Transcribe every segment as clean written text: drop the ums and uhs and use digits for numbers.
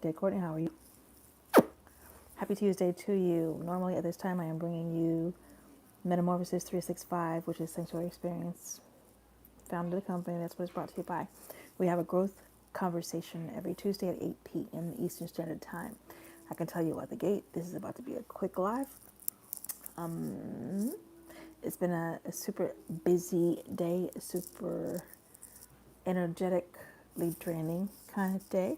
today, Courtney. How are you? Happy Tuesday to you. Normally at this time I am bringing you Metamorphosis 365, which is Sanctuary Experience, founded the company. That's what it's brought to you by. We have a growth conversation every Tuesday at 8 p.m. Eastern Standard Time. I can tell you at the gate, this is about to be a quick live. It's been a super busy day, a super energetically draining kind of day,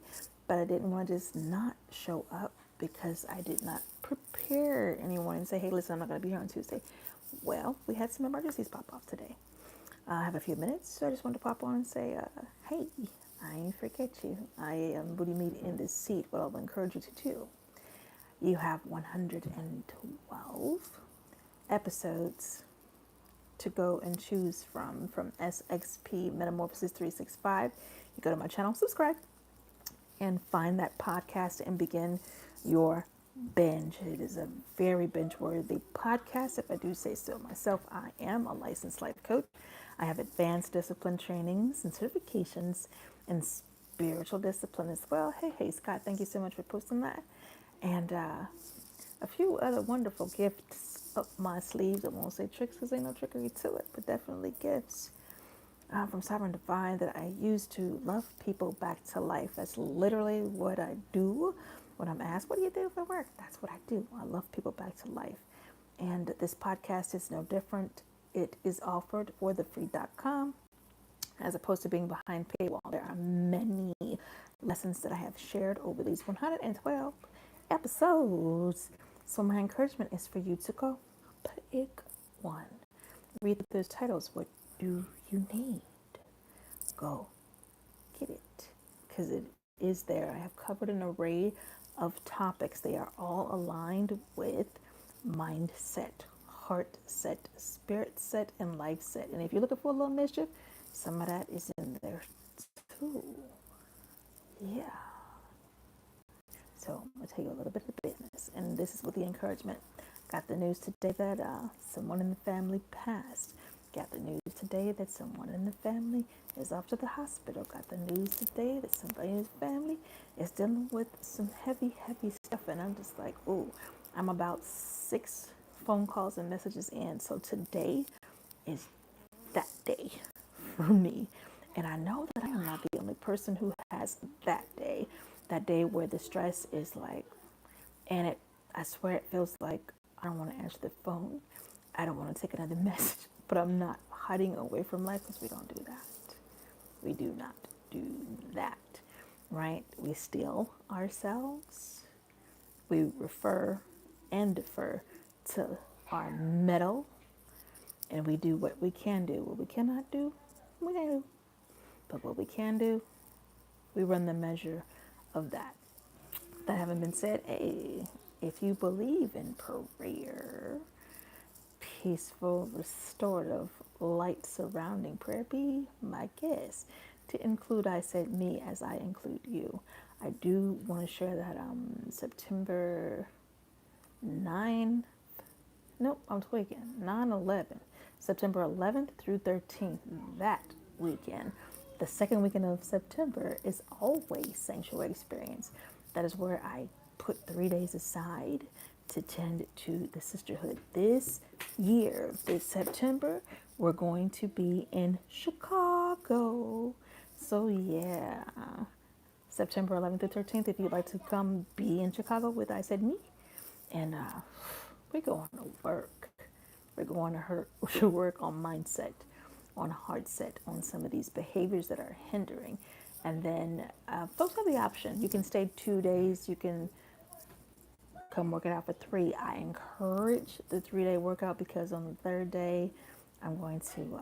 but I didn't want to just not show up because I did not prepare anyone and say, hey, listen, I'm not going to be here on Tuesday. Well, we had some emergencies pop off today. I have a few minutes, so I just wanted to pop on and say, hey, I ain't forget you. I am booty meat in this seat. What I'll encourage you to do. You have 112 episodes to go and choose from SXP Metamorphosis 365. You go to my channel, subscribe, and find that podcast and begin your binge. It is a very binge-worthy podcast, if I do say so myself. I am a licensed life coach. I have advanced discipline trainings and certifications in spiritual discipline as well. Hey, Scott, thank you so much for posting that. And a few other wonderful gifts up my sleeves. I won't say tricks because ain't no trickery to it, but definitely gifts from Sovereign Divine that I use to love people back to life. That's literally what I do when I'm asked, what do you do for work? That's what I do. I love people back to life. And this podcast is no different. It is offered for thefree.com as opposed to being behind paywall. There are many lessons that I have shared over these 112 episodes. So my encouragement is for you to go pick one. Read those titles. What do you need? Go get it, because it is there. I have covered an array of topics. They are all aligned with mindset, heart set, spirit set, and life set. And if you're looking for a little mischief, some of that is in there too. Yeah. So I'm going to tell you a little bit of business. And this is with the encouragement. Got the news today that someone in the family passed. Got the news today that someone in the family is off to the hospital. Got the news today that somebody in his family is dealing with some heavy stuff. And I'm just like, oh, I'm about 6 phone calls and messages in. So today is that day for me. And I know that I am not the only person who has that day where the stress is like, and I swear it feels like I don't want to answer the phone. I don't want to take another message, but I'm not hiding away from life because we don't do that. We do not do that, right? We still ourselves. We refer and defer to our metal, and we do what we can do. What we cannot do, we can't do. But what we can do, we run the measure of that. That having been said, hey, if you believe in prayer, peaceful, restorative, light surrounding prayer, be my guest. To include, I said me as I include you. I do want to share that September 9th, nope, I'm tweaking, 9/11, September 11th through 13th, that weekend. The second weekend of September is always Sanctuary Experience. That is where I put 3 days aside to tend to the sisterhood. This year, this September, we're going to be in Chicago. So yeah, September 11th to 13th, if you'd like to come be in Chicago with I Said Me. And we're going to work. We're going to work on mindset, on heart set, on some of these behaviors that are hindering. And then folks have the option. You can stay 2 days. You can come work it out for 3. I encourage the 3-day workout because on the 3rd day, I'm going to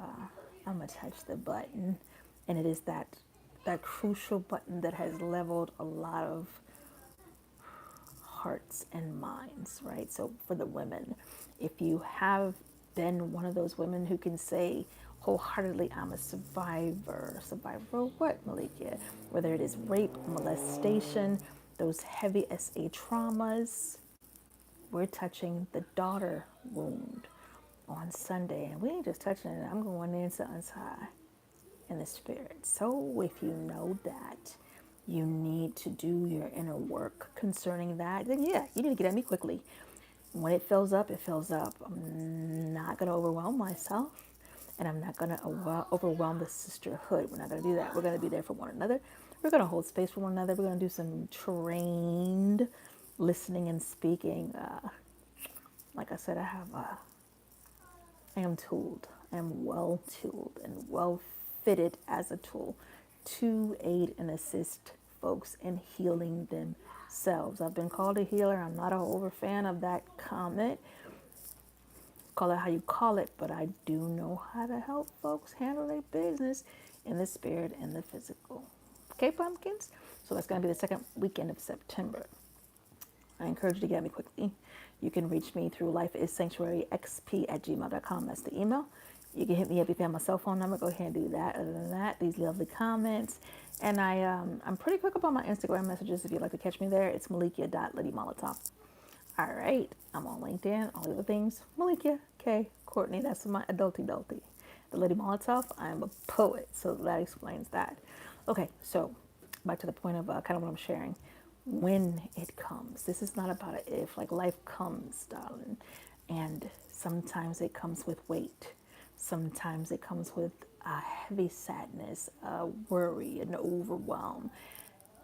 touch the button. And it is that crucial button that has leveled a lot of hearts and minds, right? So for the women, if you have been one of those women who can say wholeheartedly, I'm a survivor. Survivor of what, Malikia? Whether it is rape, molestation, those heavy SA traumas, we're touching the daughter wound on Sunday. And we ain't just touching it. I'm going into untie in the spirit. So if you know that you need to do your inner work concerning that, then yeah, you need to get at me quickly. When it fills up, it fills up. I'm not going to overwhelm myself, and I'm not going to overwhelm the sisterhood. We're not going to do that. We're going to be there for one another. We're going to hold space for one another. We're going to do some trained listening and speaking. Like I said, I am tooled. I am well tooled and well fitted as a tool to aid and assist folks in healing themselves. I've been called a healer. I'm not an over fan of that comment. Call it how you call it, but I do know how to help folks handle their business in the spirit and the physical. Okay, pumpkins? So that's going to be the second weekend of September. I encourage you to get at me quickly. You can reach me through lifeissanctuaryxp@gmail.com. That's the email. You can hit me up if you have my cell phone number. Go ahead and do that. Other than that, these lovely comments. And I'm pretty quick about my Instagram messages. If you'd like to catch me there, it's malikia.lidymolotov. All right. I'm on LinkedIn, all the other things. Malikia K. Courtney. That's my adulty. The Lady Molotov, I'm a poet. So that explains that. Okay. So back to the point of kind of what I'm sharing. When it comes, this is not about an if. Like life comes, darling. And sometimes it comes with weight. Sometimes it comes with a heavy sadness, a worry, an overwhelm.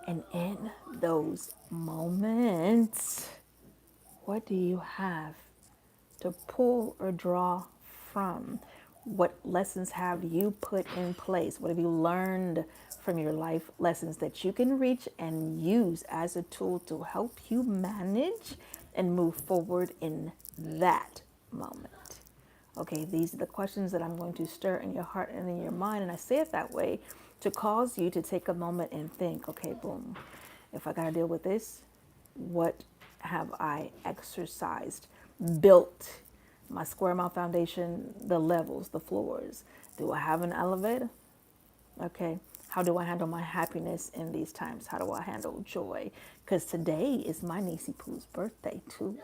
And in those moments, what do you have to pull or draw from? What lessons have you put in place? What have you learned from your life lessons that you can reach and use as a tool to help you manage and move forward in that moment? Okay, these are the questions that I'm going to stir in your heart and in your mind. And I say it that way to cause you to take a moment and think, okay, boom, if I got to deal with this, what have I exercised, built, my square mile foundation, the levels, the floors? Do I have an elevator? Okay. How do I handle my happiness in these times? How do I handle joy? Because today is my niecey Pooh's birthday too.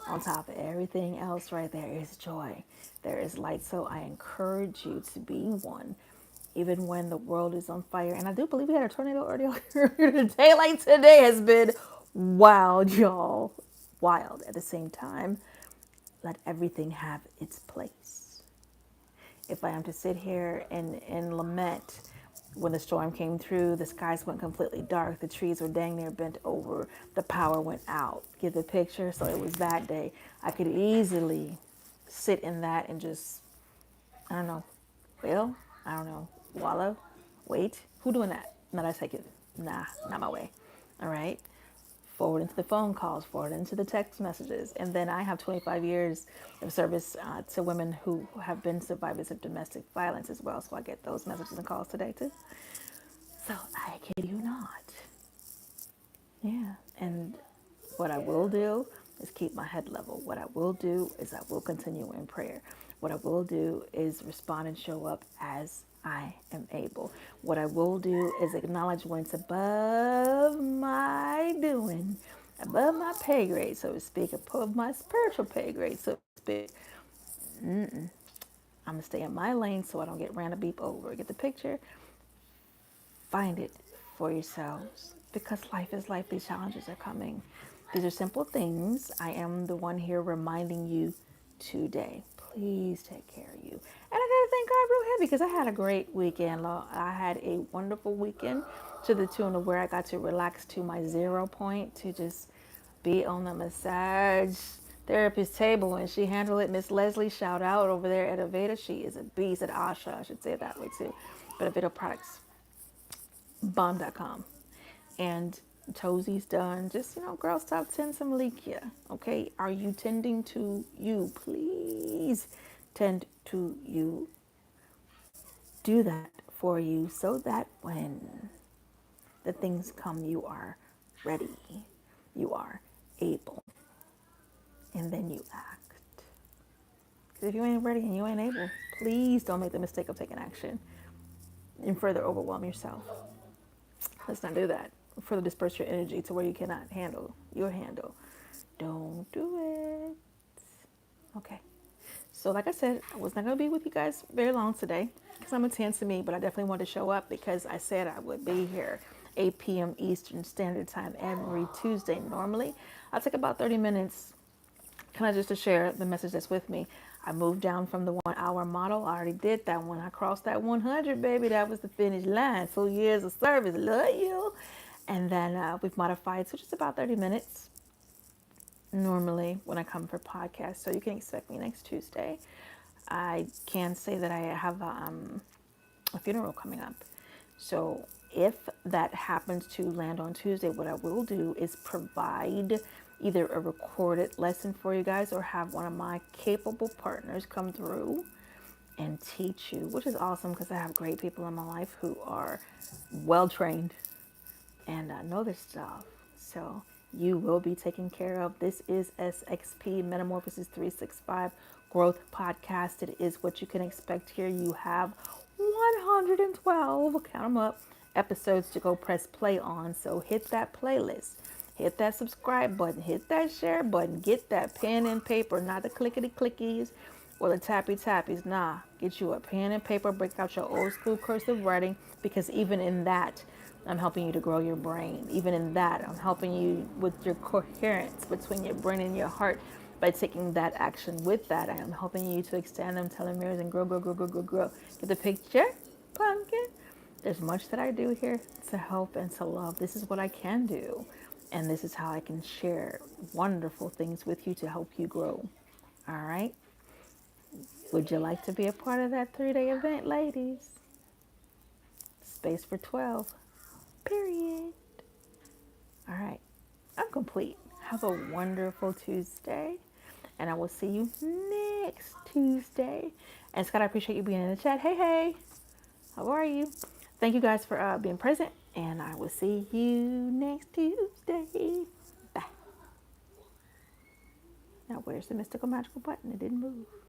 On top of everything else right there is joy. There is light. So I encourage you to be one, even when the world is on fire. And I do believe we had a tornado earlier today. Like today has been wild, y'all. Wild. At the same time, let everything have its place. If I am to sit here and lament, when the storm came through, the skies went completely dark, the trees were dang near bent over, the power went out. Get the picture? So it was that day. I could easily sit in that and just, I don't know, well, I don't know, wallow, wait. Who doing that? Not I take it. Nah, not my way. All right. Forward into the phone calls, forward into the text messages. And then I have 25 years of service to women who have been survivors of domestic violence as well. So I get those messages and calls today too. So I kid you not. Yeah. And what I will do is keep my head level. What I will do is I will continue in prayer. What I will do is respond and show up as I am able. What I will do is acknowledge when it's above my doing, above my pay grade, so to speak, above my spiritual pay grade, so to speak. I'm going to stay in my lane so I don't get ran a beep over. Get the picture? Find it for yourselves because life is life. These challenges are coming. These are simple things. I am the one here reminding you today. Please take care of you. And I got to thank God real heavy because I had a great weekend. I had a wonderful weekend to the tune of where I got to relax to my 0 point, to just be on the massage therapist table, and she handled it. Miss Leslie, shout out over there at Aveda. She is a beast at Asha. I should say it that way too. But Aveda Products bomb.com. And Tozie's done. Just, girl, stop tend some Malikia. Okay? Are you tending to you? Please tend to you. Do that for you so that when the things come, you are ready. You are able. And then you act. Because if you ain't ready and you ain't able, please don't make the mistake of taking action and further overwhelm yourself. Let's not do that. Further disperse your energy to where you cannot handle your handle. Don't do it. Okay. So like I said, I was not going to be with you guys very long today because I'm a 10 to me, but I definitely wanted to show up because I said I would be here. 8 p.m. Eastern Standard Time every Tuesday. Normally, I take about 30 minutes kind of just to share the message that's with me. I moved down from the 1 hour model. I already did that one. I crossed that 100, baby. That was the finish line. 4 years of service. Love you. And then we've modified to just about 30 minutes normally when I come for podcasts. So you can expect me next Tuesday. I can say that I have a funeral coming up. So if that happens to land on Tuesday, what I will do is provide either a recorded lesson for you guys or have one of my capable partners come through and teach you, which is awesome because I have great people in my life who are well trained and know their stuff. So you will be taken care of. This is SXP Metamorphosis 365 Growth Podcast. It is what you can expect here. You have 112, count them up, episodes to go press play on. So hit that playlist, hit that subscribe button, hit that share button, get that pen and paper, not the clickety clickies or the tappy tappies. Nah, get you a pen and paper, break out your old school cursive writing, because even in that, I'm helping you to grow your brain. Even in that, I'm helping you with your coherence between your brain and your heart by taking that action with that. I am helping you to extend them telomeres and grow, grow, grow, grow, grow, grow. Get the picture, pumpkin? There's much that I do here to help and to love. This is what I can do. And this is how I can share wonderful things with you to help you grow. All right? Would you like to be a part of that 3-day event, ladies? Space for 12. Period. All right. I'm complete. Have a wonderful Tuesday. And I will see you next Tuesday. And Scott, I appreciate you being in the chat. Hey, hey. How are you? Thank you guys for being present. And I will see you next Tuesday. Bye. Now, where's the mystical magical button? It didn't move.